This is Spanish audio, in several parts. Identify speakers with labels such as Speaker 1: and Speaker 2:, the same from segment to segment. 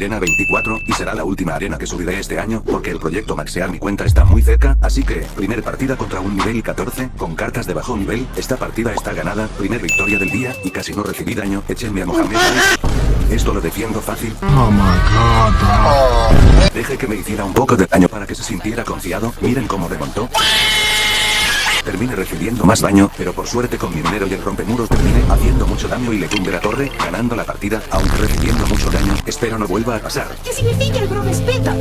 Speaker 1: arena 24, y será la última arena que subiré este año, porque el proyecto maxear mi cuenta está muy cerca, así que, primer partida contra un nivel 14, con cartas de bajo nivel, esta partida está ganada, primer victoria del día, y casi no recibí daño, échenme a Mohamed Ali. Esto lo defiendo fácil.
Speaker 2: Oh my god, bro.
Speaker 1: Deje que me hiciera un poco de daño para que se sintiera confiado, miren cómo remontó. Termine recibiendo más daño, pero por suerte con mi minero y el rompemuros termine haciendo mucho daño y le tumbe la torre, ganando la partida, aunque recibiendo mucho daño, espero no vuelva a pasar.
Speaker 3: ¿Qué significa el bro respeta?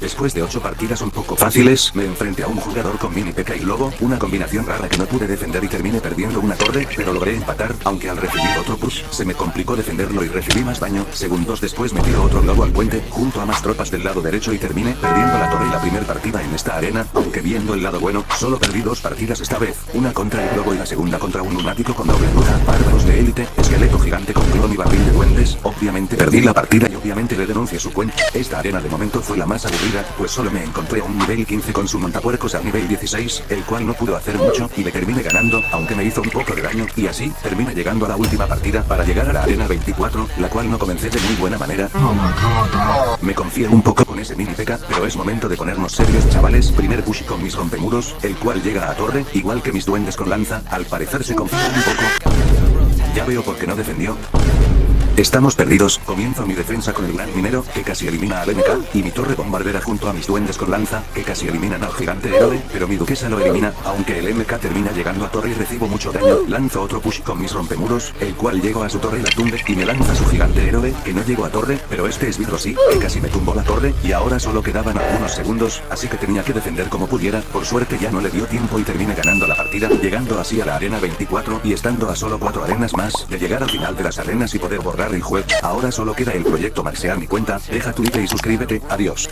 Speaker 1: Después de 8 partidas un poco fáciles, me enfrenté a un jugador con mini P.E.K.K.A. y lobo, una combinación rara que no pude defender y terminé perdiendo una torre, pero logré empatar, aunque al recibir otro push, se me complicó defenderlo y recibí más daño. Segundos después me tiró otro lobo al puente, junto a más tropas del lado derecho y terminé perdiendo la torre y la primera partida en esta arena, aunque viendo el lado bueno, solo perdí 2 partidas esta vez, una contra el lobo y la segunda contra un lunático con doble ruta, bárbaros de élite, esqueleto gigante con clon y barril de duendes. Obviamente perdí la partida y obviamente le denuncié su cuenta. Esta arena de momento fue la más aburrida, pues solo me encontré a un nivel 15 con su montapuercos al nivel 16, el cual no pudo hacer mucho, y le terminé ganando, aunque me hizo un poco de daño, y así, termina llegando a la última partida, para llegar a la arena 24, la cual no comencé de muy buena manera.
Speaker 2: Oh my god, bro.
Speaker 1: Me confié un poco con ese mini P.E.K.K.A, pero es momento de ponernos serios, chavales. Primer push con mis rompemuros, el cual llega a torre, igual que mis duendes con lanza, al parecer se confió un poco. Ya veo por qué no defendió. Estamos perdidos, comienzo mi defensa con el gran minero, que casi elimina al MK, y mi torre bombardera junto a mis duendes con lanza, que casi eliminan al gigante héroe, pero mi duquesa lo elimina, aunque el MK termina llegando a torre y recibo mucho daño. Lanzo otro push con mis rompemuros, el cual llego a su torre y la tumbe, y me lanza su gigante héroe, que no llego a torre, pero este esbirro sí, que casi me tumbó la torre, y ahora solo quedaban algunos segundos, así que tenía que defender como pudiera. Por suerte ya no le dio tiempo y terminé ganando la partida, llegando así a la arena 24, y estando a solo 4 arenas más, de llegar al final de las arenas y poder borrar el juego. Ahora solo queda el proyecto maxear mi cuenta, deja tu like y suscríbete, adiós.